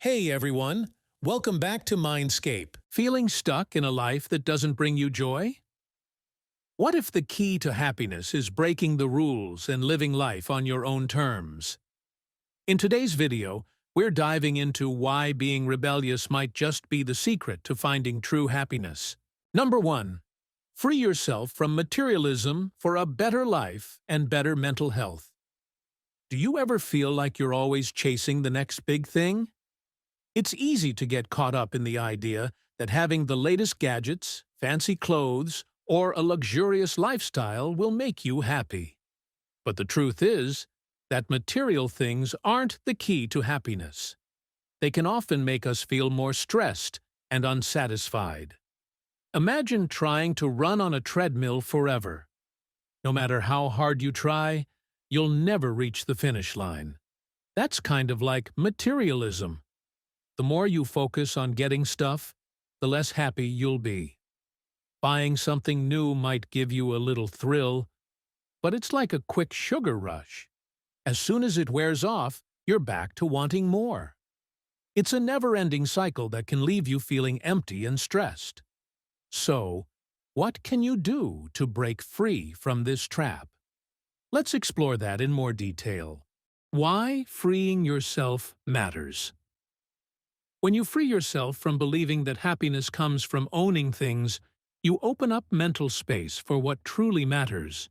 Hey everyone, welcome back to Mindscape. Feeling stuck in a life that doesn't bring you joy? What if the key to happiness is breaking the rules and living life on your own terms? In today's video, we're diving into why being rebellious might just be the secret to finding true happiness. Number 1. Free yourself from materialism for a better life and better mental health. Do you ever feel like you're always chasing the next big thing? It's easy to get caught up in the idea that having the latest gadgets, fancy clothes, or a luxurious lifestyle will make you happy. But the truth is that material things aren't the key to happiness. They can often make us feel more stressed and unsatisfied. Imagine trying to run on a treadmill forever. No matter how hard you try, you'll never reach the finish line. That's kind of like materialism. The more you focus on getting stuff, the less happy you'll be. Buying something new might give you a little thrill, but it's like a quick sugar rush. As soon as it wears off, you're back to wanting more. It's a never-ending cycle that can leave you feeling empty and stressed. So, what can you do to break free from this trap? Let's explore that in more detail. Why freeing yourself matters. When you free yourself from believing that happiness comes from owning things, you open up mental space for what truly matters.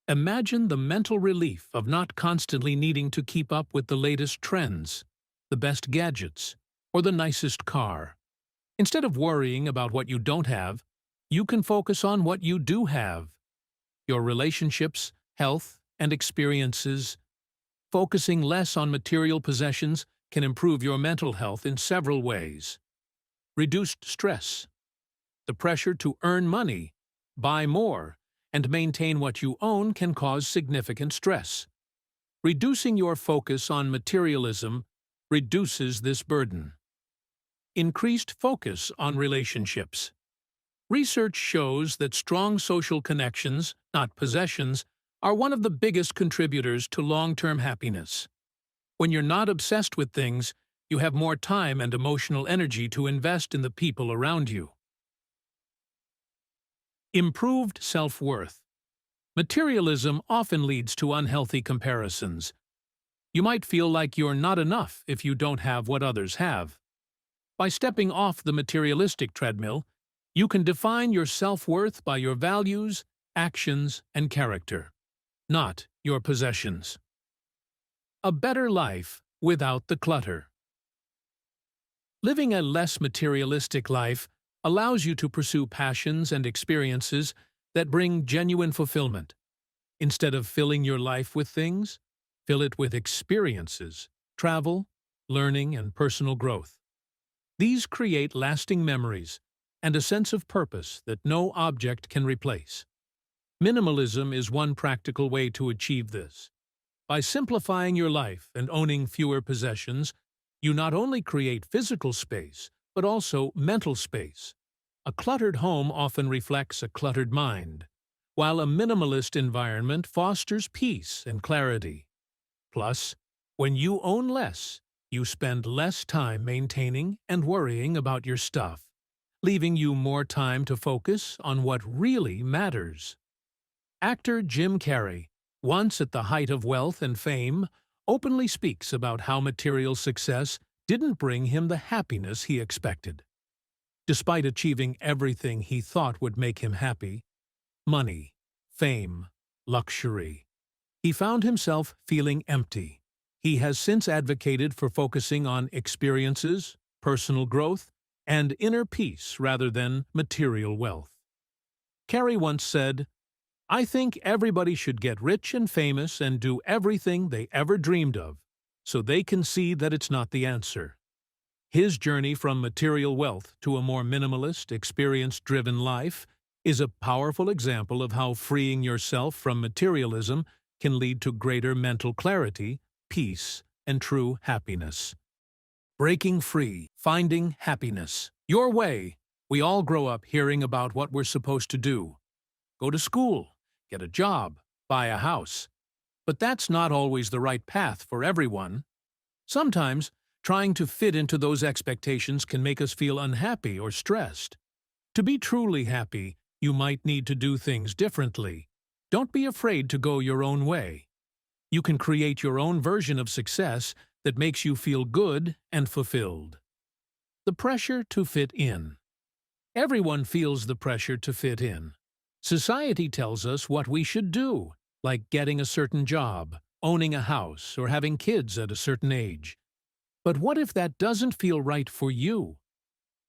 Imagine the mental relief of not constantly needing to keep up with the latest trends, the best gadgets, or the nicest car. Instead of worrying about what you don't have, you can focus on what you do have. Your relationships, health, and experiences. Focusing less on material possessions can improve your mental health in several ways. Reduced stress. The pressure to earn money, buy more, and maintain what you own can cause significant stress. Reducing your focus on materialism reduces this burden. Increased focus on relationships. Research shows that strong social connections, not possessions, are one of the biggest contributors to long-term happiness. When you're not obsessed with things, you have more time and emotional energy to invest in the people around you. Improved self-worth. Materialism often leads to unhealthy comparisons. You might feel like you're not enough if you don't have what others have. By stepping off the materialistic treadmill, you can define your self-worth by your values, actions, and character, not your possessions. A better life without the clutter. Living a less materialistic life allows you to pursue passions and experiences that bring genuine fulfillment. Instead of filling your life with things, fill it with experiences, travel, learning, and personal growth. These create lasting memories and a sense of purpose that no object can replace. Minimalism is one practical way to achieve this. By simplifying your life and owning fewer possessions, you not only create physical space, but also mental space. A cluttered home often reflects a cluttered mind, while a minimalist environment fosters peace and clarity. Plus, when you own less, you spend less time maintaining and worrying about your stuff, leaving you more time to focus on what really matters. Actor Jim Carrey, once at the height of wealth and fame, openly speaks about how material success didn't bring him the happiness he expected. Despite achieving everything he thought would make him happy, money, fame, luxury, he found himself feeling empty. He has since advocated for focusing on experiences, personal growth, and inner peace rather than material wealth. Carrey once said, "I think everybody should get rich and famous and do everything they ever dreamed of, so they can see that it's not the answer." His journey from material wealth to a more minimalist, experience-driven life is a powerful example of how freeing yourself from materialism can lead to greater mental clarity, peace, and true happiness. Breaking free, finding happiness. Your way. We all grow up hearing about what we're supposed to do. Go to school, get a job, buy a house. But that's not always the right path for everyone. Sometimes, Trying to fit into those expectations can make us feel unhappy or stressed. To be truly happy, you might need to do things differently. Don't be afraid to go your own way. You can create your own version of success that makes you feel good and fulfilled. The pressure to fit in. Everyone feels the pressure to fit in. Society tells us what we should do, like getting a certain job, owning a house, or having kids at a certain age. But what if that doesn't feel right for you?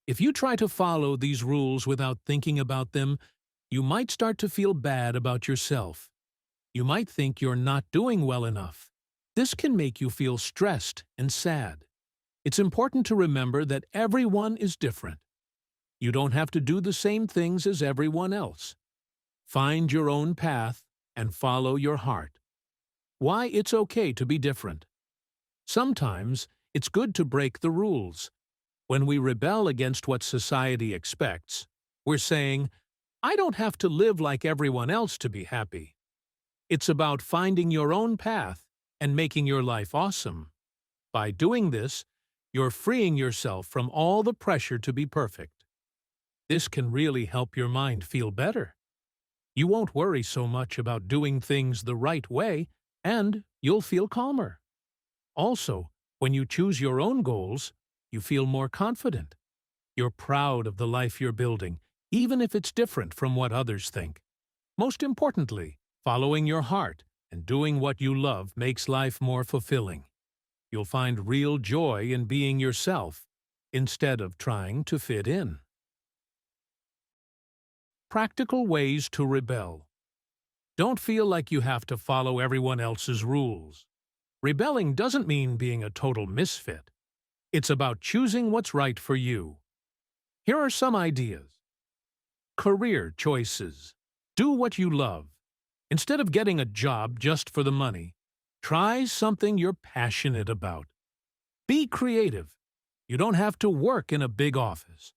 If you try to follow these rules without thinking about them, you might start to feel bad about yourself. You might think you're not doing well enough. This can make you feel stressed and sad. It's important to remember that everyone is different. You don't have to do the same things as everyone else. Find your own path and follow your heart. Why it's okay to be different. Sometimes it's good to break the rules. When we rebel against what society expects, we're saying, I don't have to live like everyone else to be happy. It's about finding your own path and making your life awesome. By doing this, you're freeing yourself from all the pressure to be perfect. This can really help your mind feel better. You won't worry so much about doing things the right way, and you'll feel calmer. Also, when you choose your own goals, you feel more confident. You're proud of the life you're building, even if it's different from what others think. Most importantly, following your heart and doing what you love makes life more fulfilling. You'll find real joy in being yourself instead of trying to fit in. Practical ways to rebel. Don't feel like you have to follow everyone else's rules. Rebelling doesn't mean being a total misfit. It's about choosing what's right for you. Here are some ideas. Career choices. Do what you love. Instead of getting a job just for the money, try something you're passionate about. Be creative. You don't have to work in a big office.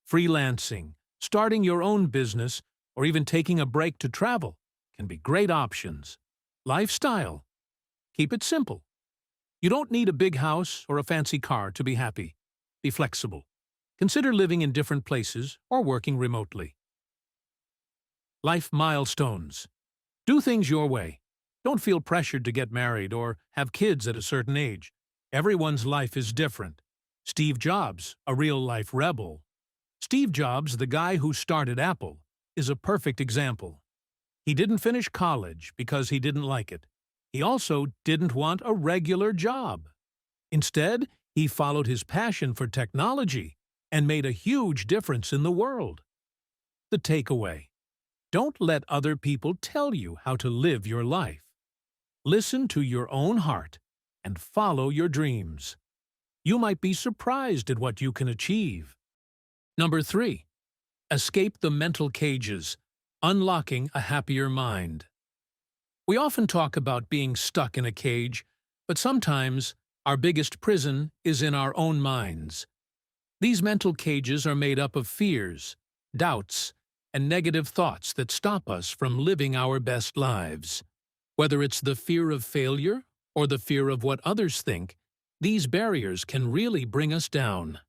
Freelancing, starting your own business, or even taking a break to travel can be great options. Lifestyle. Keep it simple. You don't need a big house or a fancy car to be happy. Be flexible. Consider living in different places or working remotely. Life milestones. Do things your way. Don't feel pressured to get married or have kids at a certain age. Everyone's life is different. Steve Jobs, a real-life rebel. Steve Jobs, the guy who started Apple, is a perfect example. He didn't finish college because he didn't like it. He also didn't want a regular job. Instead, he followed his passion for technology and made a huge difference in the world. The takeaway. Don't let other people tell you how to live your life. Listen to your own heart and follow your dreams. You might be surprised at what you can achieve. Number 3. Escape the mental cages. Unlocking a happier mind. We often talk about being stuck in a cage, but sometimes our biggest prison is in our own minds. These mental cages are made up of fears, doubts, and negative thoughts that stop us from living our best lives. Whether it's the fear of failure or the fear of what others think, these barriers can really bring us down.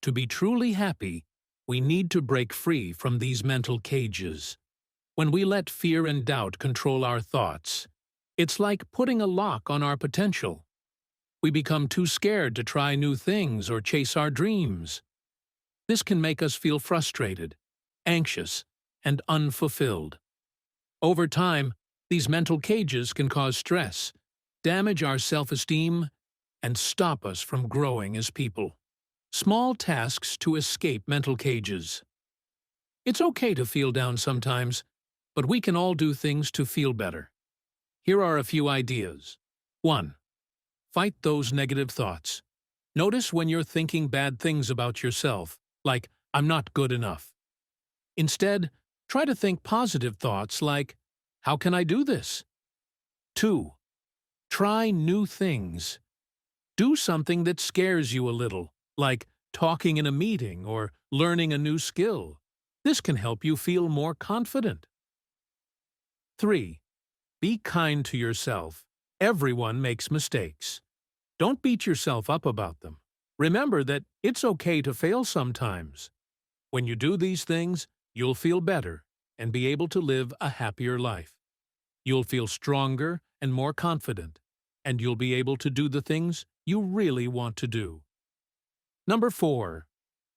To be truly happy, we need to break free from these mental cages. When we let fear and doubt control our thoughts, it's like putting a lock on our potential. We become too scared to try new things or chase our dreams. This can make us feel frustrated, anxious, and unfulfilled. Over time, these mental cages can cause stress, damage our self-esteem, and stop us from growing as people. Small tasks to escape mental cages. It's okay to feel down sometimes, but we can all do things to feel better. Here are a few ideas. 1. Fight those negative thoughts. Notice when you're thinking bad things about yourself, like, I'm not good enough. Instead, try to think positive thoughts like, how can I do this? 2. Try new things. Do something that scares you a little, like talking in a meeting or learning a new skill. This can help you feel more confident. 3. Be kind to yourself. Everyone makes mistakes. Don't beat yourself up about them. Remember that it's okay to fail sometimes. When you do these things, you'll feel better and be able to live a happier life. You'll feel stronger and more confident, and you'll be able to do the things you really want to do. Number 4.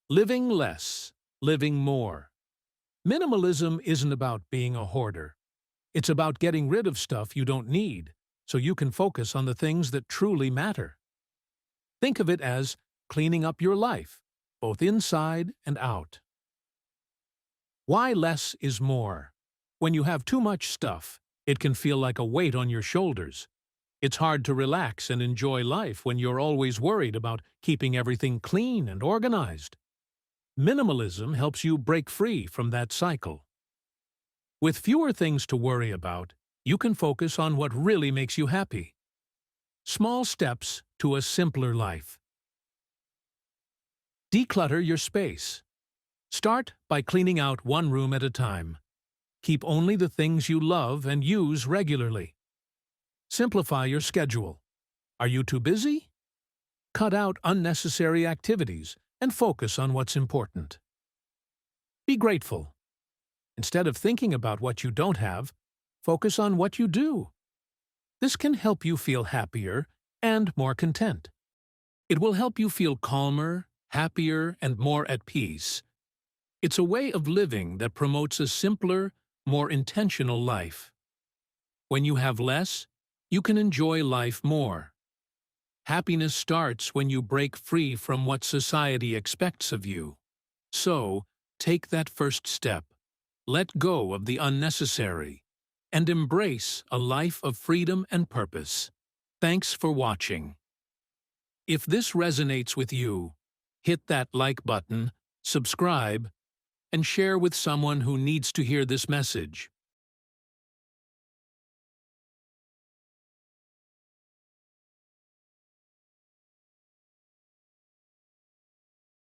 Living less, living more. Minimalism isn't about being a hoarder. It's about getting rid of stuff you don't need, so you can focus on the things that truly matter. Think of it as cleaning up your life, both inside and out. Why less is more? When you have too much stuff, it can feel like a weight on your shoulders. It's hard to relax and enjoy life when you're always worried about keeping everything clean and organized. Minimalism helps you break free from that cycle. With fewer things to worry about, you can focus on what really makes you happy. Small steps to a simpler life. Declutter your space. Start by cleaning out one room at a time. Keep only the things you love and use regularly. Simplify your schedule. Are you too busy? Cut out unnecessary activities and focus on what's important. Be grateful. Instead of thinking about what you don't have, focus on what you do. This can help you feel happier and more content. It will help you feel calmer, happier, and more at peace. It's a way of living that promotes a simpler, more intentional life. When you have less, you can enjoy life more. Happiness starts when you break free from what society expects of you. So, take that first step. Let go of the unnecessary and embrace a life of freedom and purpose. Thanks for watching. If this resonates with you, hit that like button, subscribe, and share with someone who needs to hear this message.